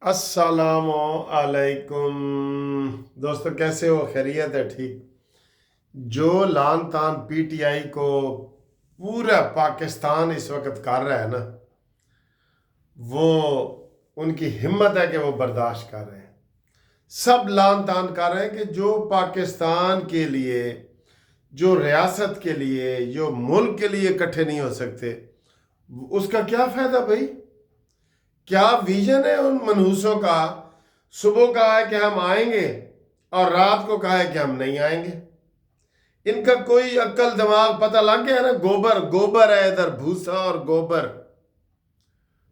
अस्सलामु अलैकुम। दोस्तों, कैसे हो? खैरियत है? ठीक। जो लान तान पीटीआई को पूरा पाकिस्तान इस वक्त कर रहा है ना, वो उनकी हिम्मत है कि वो बर्दाश्त कर रहे हैं। सब लान तान कर रहे हैं कि जो पाकिस्तान के लिए, जो रियासत के लिए, जो मुल्क के लिए इकट्ठे नहीं हो सकते, उसका क्या फायदा भाई? क्या विजन है उन मनहूसों का? सुबह कहा है कि हम आएंगे और रात को कहा है कि हम नहीं आएंगे। इनका कोई अक्ल दिमाग पता लग गया ना? गोबर गोबर है इधर, भूसा और गोबर।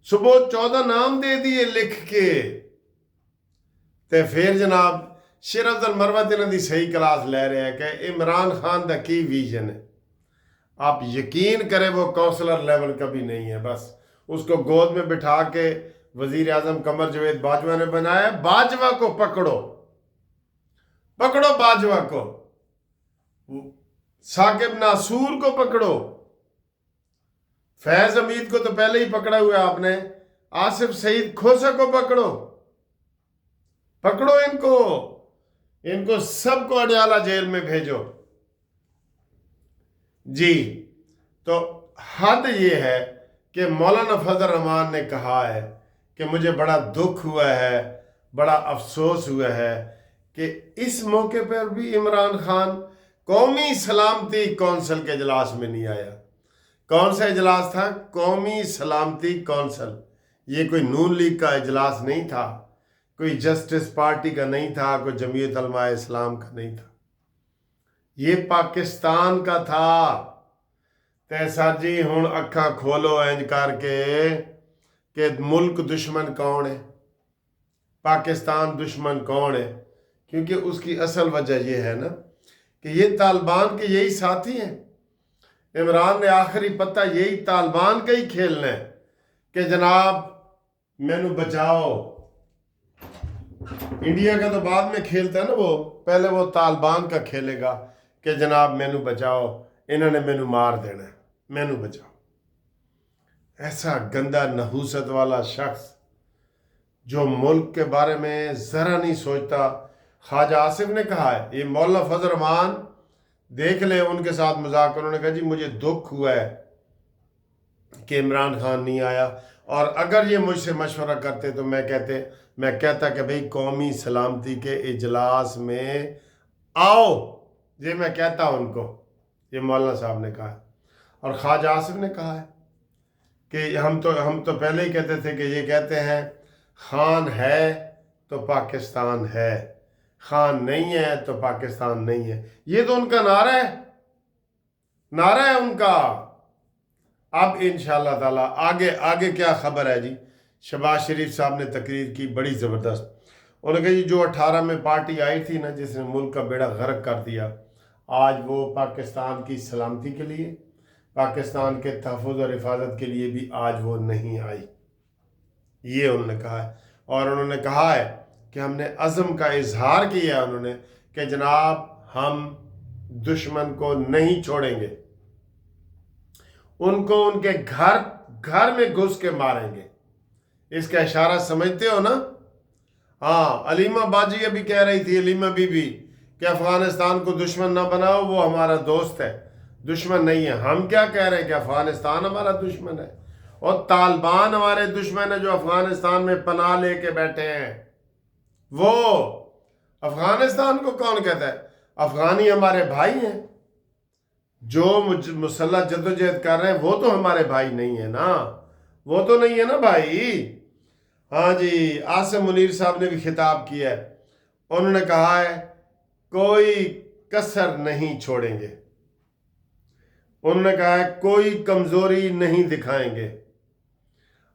सुबह 14 नाम दे दिए लिख के, ते फिर जनाब शेर अब्दुल मरवत इन्हों की सही क्लास ले रहे हैं कि इमरान खान का की विजन है। आप यकीन करें, वो काउंसलर लेवल का भी नहीं है। बस उसको गोद में बिठा के वजीर आजम कमर जवेद बाजवा ने बनाया। बाजवा को पकड़ो, पकड़ो बाजवा को। साकिब नासूर को पकड़ो। फैज हमीद को तो पहले ही पकड़ा हुआ है आपने। आसिफ सईद खोसा को पकड़ो, पकड़ो इनको, इनको सबको अडयाला जेल में भेजो जी। तो हद ये है कि मौलाना फजल रहमान ने कहा है कि मुझे बड़ा दुख हुआ है, बड़ा अफसोस हुआ है कि इस मौके पर भी इमरान खान कौमी सलामती कौंसिल के इजलास में नहीं आया। कौन सा इजलास था? कौमी सलामती कौंसिल। ये कोई नून लीग का इजलास नहीं था, कोई जस्टिस पार्टी का नहीं था, कोई जमीयत उलमा इस्लाम का नहीं था, ये पाकिस्तान का था। ते सर जी हुण अखा खोलो इंज करके कि मुल्क दुश्मन कौन है, पाकिस्तान दुश्मन कौन है। क्योंकि उसकी असल वजह यह है ना कि ये तालिबान के यही साथी हैं। इमरान ने आखिरी पत्ता यही तालिबान का ही खेलना है कि जनाब मैनू बचाओ। इंडिया का तो बाद में खेलता है ना, वो पहले वो तालिबान का खेलेगा कि जनाब मैनू बचाओ, इन्होंने मैनू मार देना है, मैनू बचाओ। ऐसा गंदा नहूसत वाला शख्स जो मुल्क के बारे में ज़रा नहीं सोचता। ख्वाजा आसिफ ने कहा है, ये मौलाना फजल रहमान देख ले उनके साथ मजाक, उन्होंने कहा जी मुझे दुख हुआ है कि इमरान खान नहीं आया, और अगर ये मुझसे मशवरा करते तो मैं कहता कि भाई कौमी सलामती के इजलास में आओ। ये मैं कहता उनको, ये मौलाना साहब ने कहा है। और ख्वाजा आसिफ ने कहा है कि हम तो पहले ही कहते थे कि ये कहते हैं खान है तो पाकिस्तान है, खान नहीं है तो पाकिस्तान नहीं है। ये तो उनका नारा है, नारा है उनका। अब इंशाअल्लाह ताला आगे आगे क्या खबर है जी। शहबाज शरीफ साहब ने तकरीर की बड़ी ज़बरदस्त। उन्होंने कहा जी जो 18 में पार्टी आई थी ना, जिसने मुल्क का बेड़ा गर्क कर दिया, आज वो पाकिस्तान की सलामती के लिए, पाकिस्तान के तहफ़्फ़ुज़ और हिफाजत के लिए भी आज वो नहीं आई। ये उन्होंने कहा है। और उन्होंने कहा है कि हमने अज़म का इजहार किया है उन्होंने कि जनाब हम दुश्मन को नहीं छोड़ेंगे, उनको उनके घर घर में घुस के मारेंगे। इसका इशारा समझते हो ना? हाँ, अलीमा बाजी अभी कह रही थी, अलीमा बीबी, कि अफगानिस्तान को दुश्मन ना बनाओ, वो हमारा दोस्त है, दुश्मन नहीं है। हम क्या कह रहे हैं कि अफगानिस्तान हमारा दुश्मन है और तालिबान हमारे दुश्मन है जो अफगानिस्तान में पनाह लेके बैठे हैं। वो अफगानिस्तान को कौन कहता है? अफगानी हमारे भाई हैं, जो मुसल्लह जद्दोजहद कर रहे हैं वो तो हमारे भाई नहीं है ना, वो तो नहीं है ना भाई। हाँ जी, आसिम मुनीर साहब ने भी खिताब किया है। उन्होंने कहा है कोई कसर नहीं छोड़ेंगे, उन्होंने कहा है कोई कमजोरी नहीं दिखाएंगे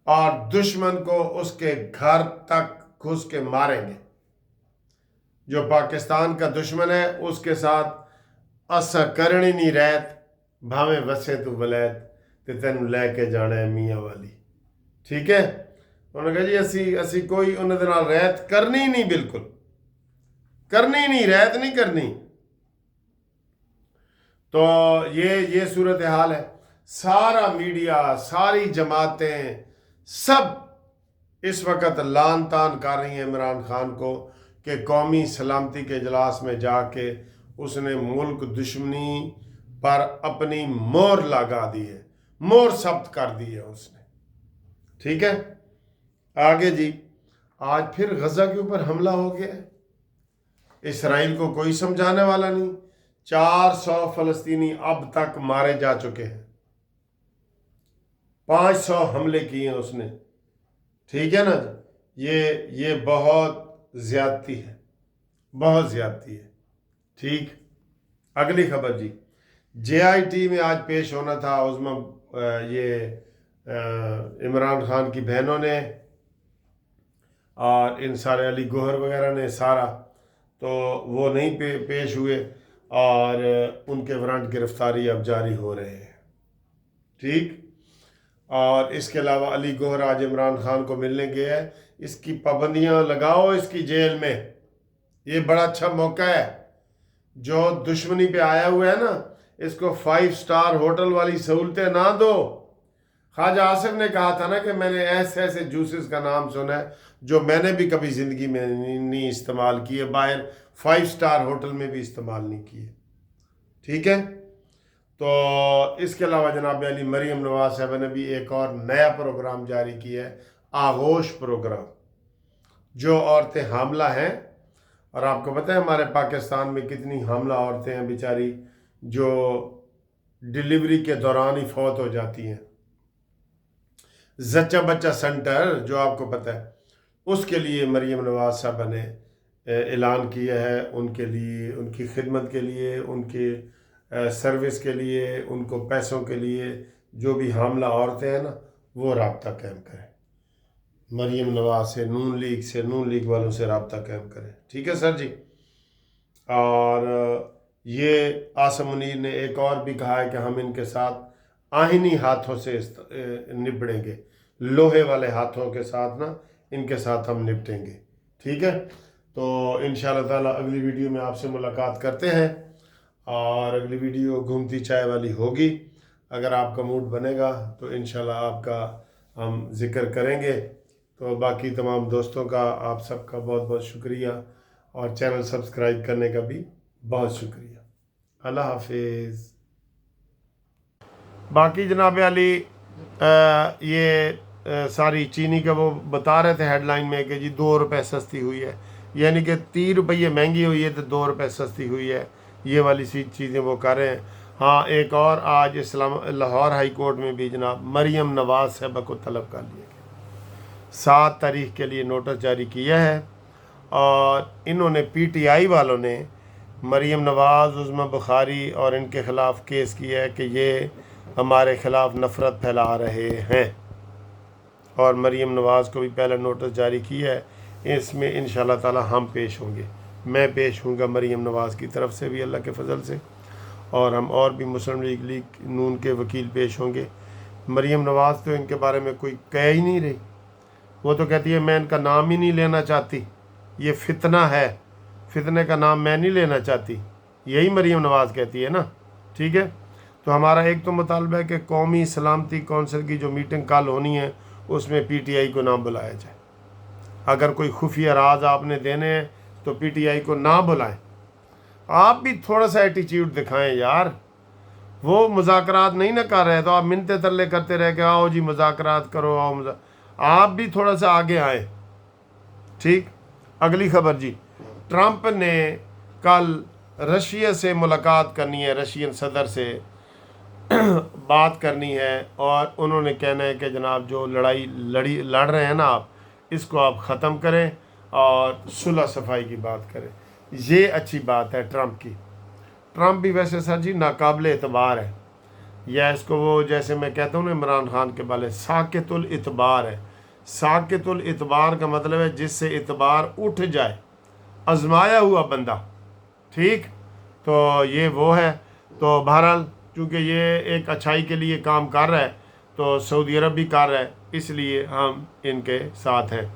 और दुश्मन को उसके घर तक घुस के मारेंगे। जो पाकिस्तान का दुश्मन है उसके साथ असा करनी नहीं रहत, भावें वसे तू वलैत ते तेन लैके जाना है मियाँ वाली। ठीक है? उन्होंने कहा जी असी कोई उन्होंने नाल रहत करनी नहीं, बिल्कुल करनी नहीं, रहत नहीं करनी। तो ये सूरत हाल है। सारा मीडिया, सारी जमातें, सब इस वक्त लान तान कर रही हैं इमरान खान को कि कौमी सलामती के इजलास में जाके उसने मुल्क दुश्मनी पर अपनी मोहर लगा दी है, मोहर सब्त कर दी है उसने। ठीक है, आगे जी, आज फिर गजा के ऊपर हमला हो गया है। इसराइल को कोई समझाने वाला नहीं। 400 फलस्तीनी अब तक मारे जा चुके हैं, 500 हमले किए हैं उसने। ठीक है ना जी, ये बहुत ज्यादती है, बहुत ज्यादती है। ठीक, अगली खबर जी, JIT में आज पेश होना था उसमें ये इमरान खान की बहनों ने और इन सारे अली गौहर वगैरह ने सारा, तो वो नहीं पेश हुए और उनके वारंट गिरफ्तारी अब जारी हो रहे हैं। ठीक, और इसके अलावा अली गौहर आज इमरान खान को मिलने गया है। इसकी पाबंदियां लगाओ इसकी जेल में, ये बड़ा अच्छा मौका है। जो दुश्मनी पे आया हुआ है ना, इसको 5 स्टार होटल वाली सहूलतें ना दो। ख्वाजा आसिफ ने कहा था ना कि मैंने ऐसे ऐसे जूसेस का नाम सुना है जो मैंने भी कभी ज़िंदगी में नहीं इस्तेमाल किए, बाहर 5 स्टार होटल में भी इस्तेमाल नहीं किए। ठीक है, तो इसके अलावा जनाब अली मरीम नवाज साहब ने भी एक और नया प्रोग्राम जारी किया है, आगोश प्रोग्राम। जो औरतें हामला हैं, और आपको पता है हमारे पाकिस्तान में कितनी हामला औरतें हैं बेचारी जो डिलीवरी के दौरान ही फौत हो जाती हैं। जच्चा बच्चा सेंटर जो आपको पता है, उसके लिए मरीम नवाज साहब ने ऐलान किया है, उनके लिए, उनकी खिदमत के लिए, उनके सर्विस के लिए, उनको पैसों के लिए जो भी हामला औरतें हैं ना, वो राब्ता कायम करें मरीम नवाज से, नून लीग वालों से राब्ता कायम करें। ठीक है सर जी। और ये आसम मुनीर ने एक और भी कहा है कि हम इनके साथ आहिनी हाथों से निपटेंगे, लोहे वाले हाथों के साथ ना इनके साथ हम निपटेंगे। ठीक है, तो इंशाअल्लाह ताला अगली वीडियो में आपसे मुलाकात करते हैं, और अगली वीडियो घूमती चाय वाली होगी। अगर आपका मूड बनेगा तो इंशाअल्लाह आपका हम जिक्र करेंगे। तो बाकी तमाम दोस्तों का, आप सबका बहुत बहुत शुक्रिया, और चैनल सब्सक्राइब करने का भी बहुत शुक्रिया। अल्लाह हाफिज़। बाकी जनाब अली सारी चीनी का वो बता रहे थे हेडलाइन में कि जी 2 रुपये सस्ती हुई है, यानी कि 3 रुपये महंगी हुई है तो 2 रुपये सस्ती हुई है, ये वाली सी चीज़ें वो कर रहे हैं। हाँ, एक और आज लाहौर हाई कोर्ट में भी जनाब मरीम नवाज साहबा को तलब कर लिया गया, 7 तारीख के लिए नोटिस जारी किया है, और इन्होंने PTI वालों ने मरीम नवाज, उज़्मा बुखारी और इनके ख़िलाफ़ केस किया है कि ये हमारे ख़िलाफ़ नफ़रत फैला रहे हैं, और मरीम नवाज़ को भी पहला नोटिस जारी किया है। इसमें इंशाअल्लाह ताला हम पेश होंगे, मैं पेश होऊंगा मरीम नवाज़ की तरफ से भी अल्लाह के फजल से, और हम और भी मुस्लिम लीग नून के वकील पेश होंगे। मरीम नवाज़ तो इनके बारे में कोई कह ही नहीं रही, वो तो कहती है मैं इनका नाम ही नहीं लेना चाहती, ये फितना है, फितने का नाम मैं नहीं लेना चाहती, यही मरीम नवाज़ कहती है ना। ठीक है, तो हमारा एक तो मुतालबा है कि कौमी सलामती कौंसिल की जो मीटिंग कल होनी है उसमें PTI को ना बुलाया जाए। अगर कोई खुफिया राज आपने देने हैं तो PTI को ना बुलाएं। आप भी थोड़ा सा एटीट्यूड दिखाएं यार, वो मुज़ाकरात नहीं ना कर रहे तो आप मिन्नतें तरले करते रह के आओ जी मुज़ाकरात करो, आओ आप भी थोड़ा सा आगे आए। ठीक, अगली खबर जी, ट्रंप ने कल रशिया से मुलाकात करनी है, रशियन सदर से बात करनी है, और उन्होंने कहना है कि जनाब जो लड़ाई लड़ रहे हैं ना आप, इसको आप ख़त्म करें और सुलह सफाई की बात करें। ये अच्छी बात है ट्रंप की। ट्रंप भी वैसे सर जी नाकाबिल एतबार है, या इसको वो जैसे मैं कहता हूँ ना इमरान खान के बारे, साकितुल इतबार है। साकितुल इतबार का मतलब है जिससे इतबार उठ जाए, आजमाया हुआ बंदा। ठीक, तो ये वो है। तो बहरहाल चूँकि ये एक अच्छाई के लिए काम कर रहा है, तो सऊदी अरब भी कर रहा है, इसलिए हम इनके साथ हैं।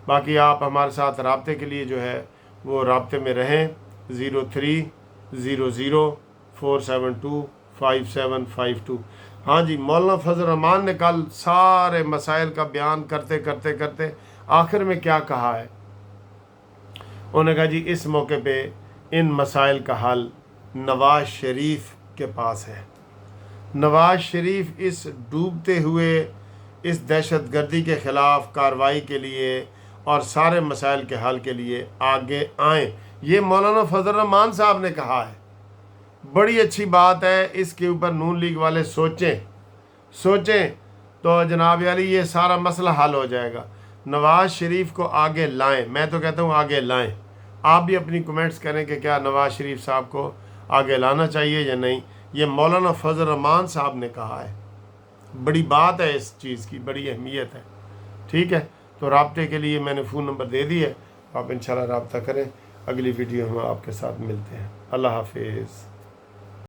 बाकी आप हमारे साथ राब्ते के लिए जो है वो राब्ते में रहें, 030004725752। हाँ जी, मौलाना फजल रहमान ने कल सारे मसाइल का बयान करते करते करते आखिर में क्या कहा है, उन्होंने कहा जी इस मौके पे इन मसाइल का हल नवाज शरीफ के पास है। नवाज शरीफ इस डूबते हुए इस दहशत गर्दी के ख़िलाफ़ कार्रवाई के लिए और सारे मसाइल के हल के लिए आगे आएँ। ये मौलाना फजल रहमान साहब ने कहा है। बड़ी अच्छी बात है, इसके ऊपर नून लीग वाले सोचें तो जनाब अली ये सारा मसला हल हो जाएगा। नवाज शरीफ को आगे लाएं, मैं तो कहता हूँ आगे लाएं। आप भी अपनी कमेंट्स करें कि क्या नवाज शरीफ साहब को आगे लाना चाहिए या नहीं। ये मौलाना फजल रहमान साहब ने कहा है। बड़ी बात है, इस चीज़ की बड़ी अहमियत है। ठीक है, तो राब्ते के लिए मैंने फ़ोन नंबर दे दिया है, आप इंशाल्लाह राब्ता करें। अगली वीडियो में आपके साथ मिलते हैं। अल्लाह हाफिज़।